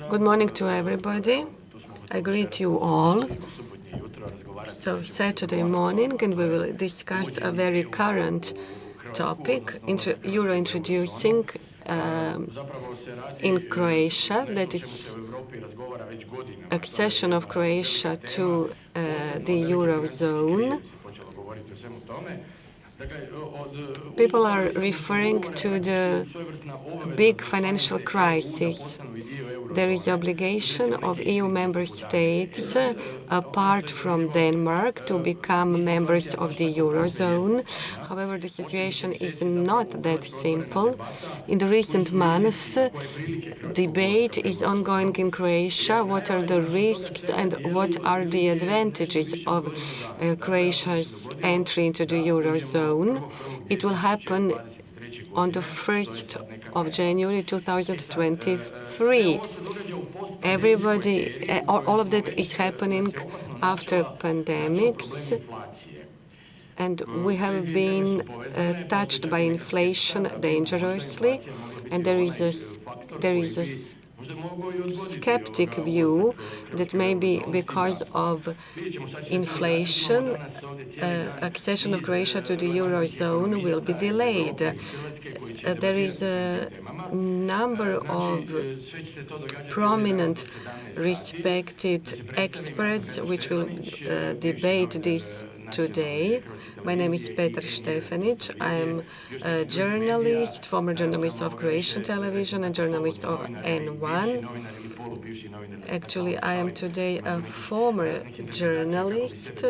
Good morning to everybody. I greet you all. So Saturday morning, and we will discuss a very current topic, Euro introducing in Croatia, that is accession of Croatia to the Eurozone. People are referring to the big financial crisis. There is obligation of EU member states, apart from Denmark, to become members of the Eurozone. However, the situation is not that simple. In the recent months, debate is ongoing in Croatia. What are the risks and what are the advantages of Croatia's entry into the Eurozone? It will happen on the 1st of January 2023. All of that is happening after pandemics, and we have been touched by inflation dangerously, and there is a skeptic view that maybe because of inflation, accession of Croatia to the Eurozone will be delayed. There is a number of prominent, respected experts which will debate this today. My name is Petar Štefanić. I am a journalist, former journalist of Croatian television and journalist of N1. Actually, I am today a former journalist.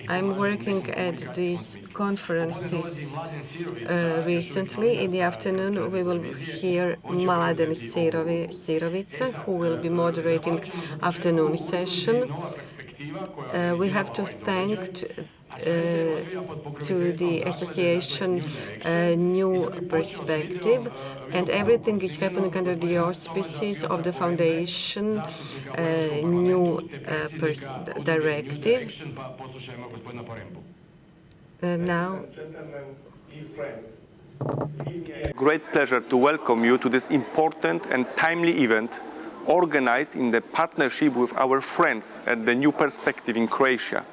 I'm working at these conferences recently. In the afternoon, we will hear Mladen Sirovica, who will be moderating afternoon session. We have to thank to the association New Perspective, and everything is happening under the auspices of the foundation New Directive. Now, great pleasure to welcome you to this important and timely event organized in the partnership with our friends at the New Perspective in Croatia.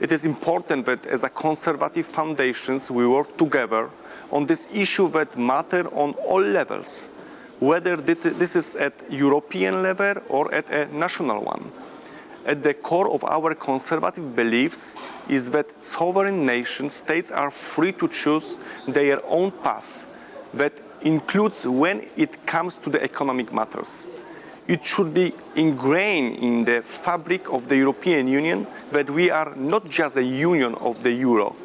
It is important that as a conservative foundations we work together on this issue that matter on all levels, whether this is at European level or at a national one. At the core of our conservative beliefs is that sovereign nation states are free to choose their own path, that includes when it comes to the economic matters. It should be ingrained in the fabric of the European Union that we are not just a union of the euro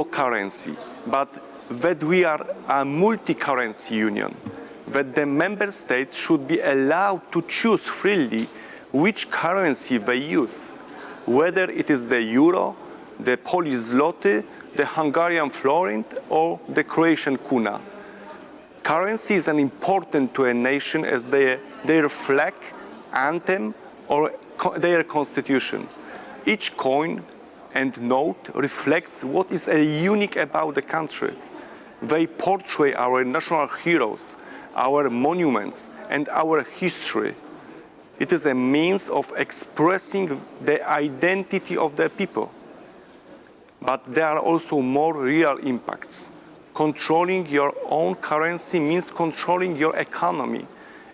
currency, but that we are a multi-currency union, that the member states should be allowed to choose freely which currency they use, whether it is the euro, the Polish zloty, the Hungarian forint, or the Croatian kuna. Currency is important to a nation as their flag, anthem, or their constitution. Each coin and note reflects what is unique about the country. They portray our national heroes, our monuments, and our history. It is a means of expressing the identity of the people. But there are also more real impacts. Controlling your own currency means controlling your economy.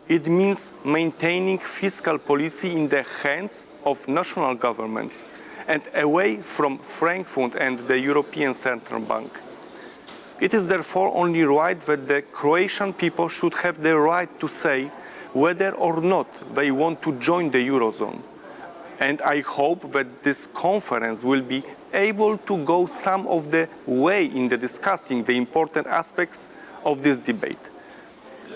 It means maintaining fiscal policy in the hands of national governments and away from Frankfurt and the European Central Bank. It is therefore only right that the Croatian people should have the right to say whether or not they want to join the Eurozone. And I hope that this conference will be able to go some of the way in discussing the important aspects of this debate.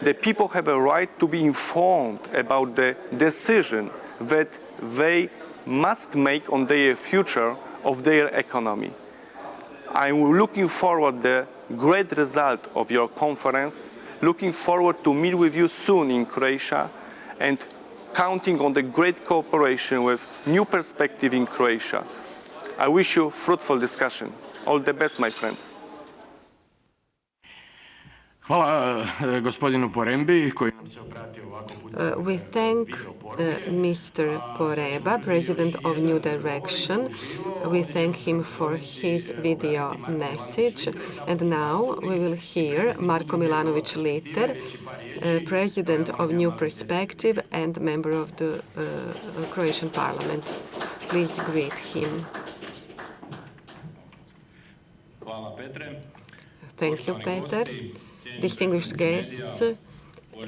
The people have a right to be informed about the decision that they must make on the future of their economy. I'm looking forward to the great result of your conference, looking forward to meet with you soon in Croatia, and counting on the great cooperation with New Perspective in Croatia. I wish you fruitful discussion. All the best, my friends. We thank Mr. Poreba, President of New Direction. We thank him for his video message. And now we will hear Marko Milanović Liter, President of New Perspective and member of the Croatian Parliament. Please greet him. Thank you, Peter. Distinguished guests,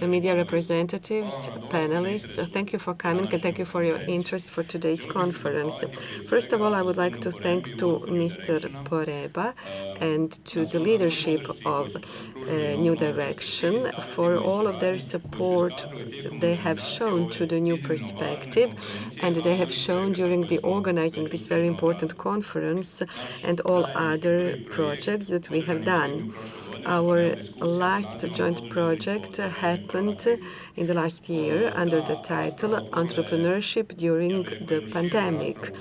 media representatives, panelists, thank you for coming and thank you for your interest for today's conference. First of all, I would like to thank to Mr. Poreba and to the leadership of New Direction for all of their support they have shown to the New Perspective, and they have shown during the organizing this very important conference and all other projects that we have done. Our last joint project happened in the last year under the title Entrepreneurship During the Pandemic.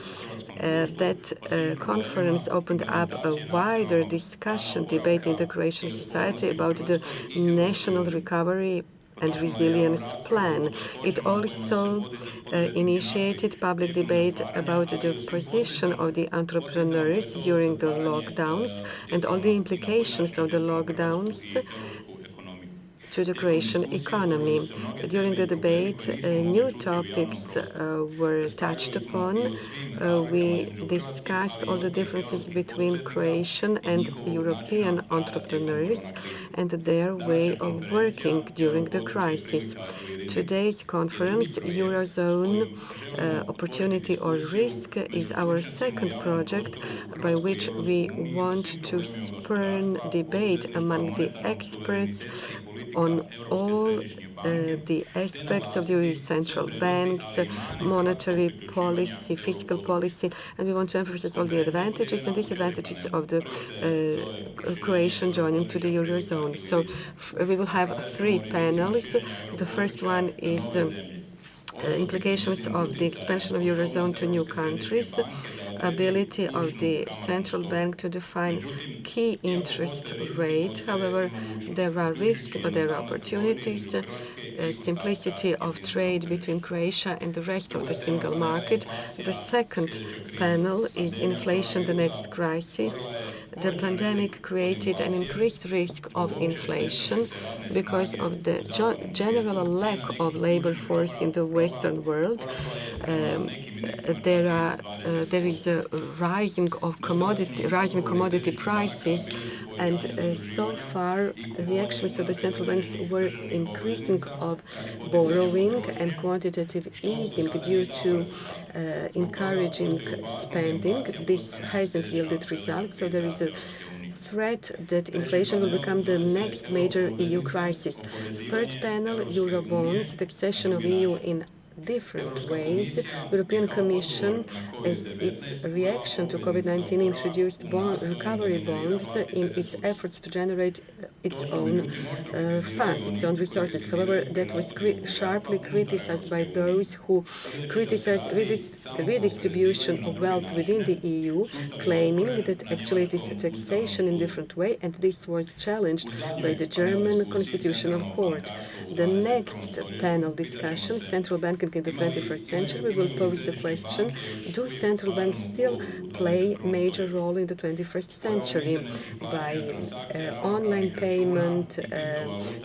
That conference opened up a wider discussion, debate in the Croatian society about the national recovery and resilience plan. It also initiated public debate about the position of the entrepreneurs during the lockdowns and all the implications of the lockdowns to the Croatian economy. During the debate, new topics were touched upon. We discussed all the differences between Croatian and European entrepreneurs and their way of working during the crisis. Today's conference, Eurozone, Opportunity or Risk, is our second project by which we want to spur debate among the experts on all the aspects of the central banks, monetary policy, fiscal policy, and we want to emphasize all the advantages and disadvantages of the Croatian joining to the Eurozone. So we will have three panels. The first one is implications of the expansion of Eurozone to new countries, ability of the central bank to define key interest rate. However, there are risks, but there are opportunities. Simplicity of trade between Croatia and the rest of the single market. The second panel is inflation, the next crisis. The pandemic created an increased risk of inflation because of the general lack of labor force in the Western world. There is a rising commodity prices, and so far reactions of the central banks were increasing of borrowing and quantitative easing due to encouraging spending. This hasn't yielded results, so there is a threat that inflation will become the next major EU crisis. Third panel, Eurobonds, the accession of EU in different ways. European Commission, as its reaction to COVID-19, introduced recovery bonds in its efforts to generate its own funds, its own resources. However, that was sharply criticized by those who criticized redistribution of wealth within the EU, claiming that actually it is a taxation in a different way, and this was challenged by the German Constitutional Court. The next panel discussion, central banking in the 21st century, we will pose the question, do central banks still play a major role in the 21st century by online payment,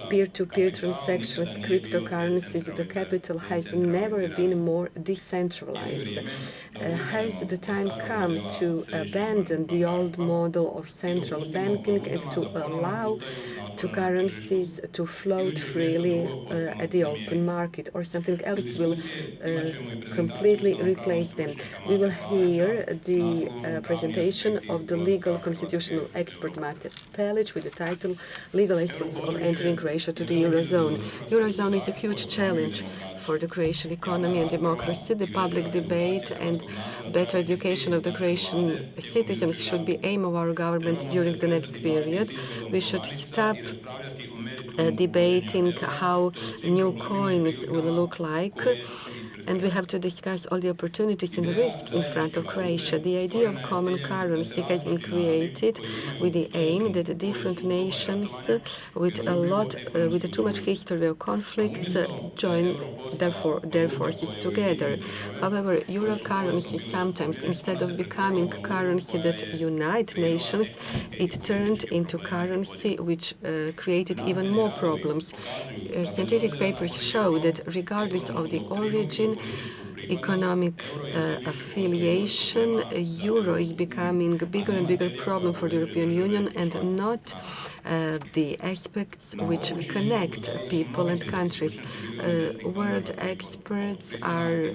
peer-to-peer transactions, cryptocurrencies? The capital has never been more decentralized. Has the time come to abandon the old model of central banking and to allow to currencies to float freely at the open market, or something else will completely replace them? We will hear the presentation of the legal constitutional expert Mate Pelic with the title Legal Aspects of Entering Croatia to the Eurozone. Eurozone is a huge challenge for the Croatian economy and democracy. The public debate and better education of the Croatian citizens should be aim of our government during the next period. We should stop debating how new coins will look like. And we have to discuss all the opportunities and the risks in front of Croatia. The idea of common currency has been created with the aim that different nations with too much history of conflicts join their forces together. However, euro currency sometimes, instead of becoming currency that unite nations, it turned into currency which created even more problems. Scientific papers show that regardless of the origin, economic affiliation, euro is becoming a bigger and bigger problem for the European Union and not the aspects which connect people and countries. World experts are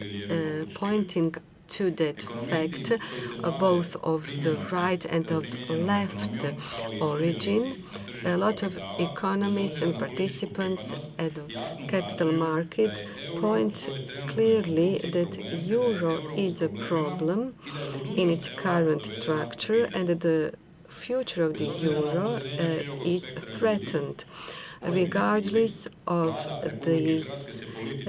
pointing to that fact, both of the right and of the left origin. A lot of economists and participants at the capital market point clearly that euro is a problem in its current structure and that the future of the euro is threatened. Regardless of these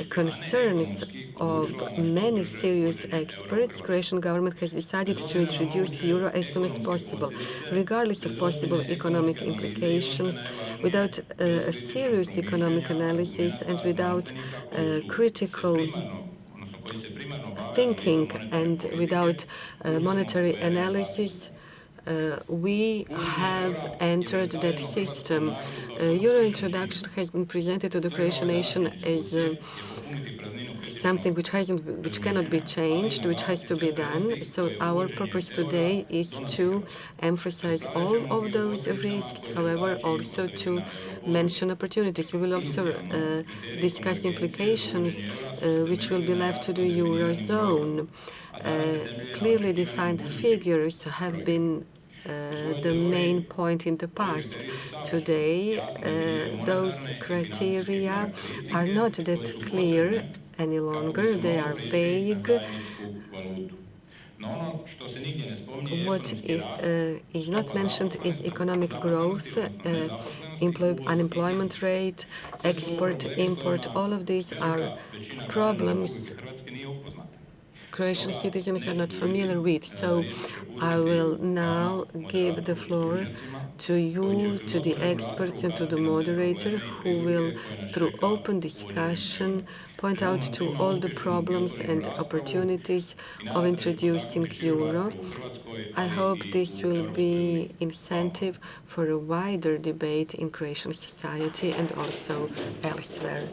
concerns of many serious experts, Croatian government has decided to introduce euro as soon as possible. Regardless of possible economic implications, without a serious economic analysis and without critical thinking and without monetary analysis, we have entered that system. Euro introduction has been presented to the Croatian nation as something which cannot be changed, which has to be done. So our purpose today is to emphasize all of those risks, however, also to mention opportunities. We will also discuss implications which will be left to the Eurozone. Clearly defined figures have been the main point in the past. Today, those criteria are not that clear any longer. They are vague. What is not mentioned is economic growth, unemployment rate, export, import. All of these are problems Croatian citizens are not familiar with. So I will now give the floor to you, to the experts, and to the moderator, who will, through open discussion, point out to all the problems and opportunities of introducing euro. I hope this will be incentive for a wider debate in Croatian society and also elsewhere.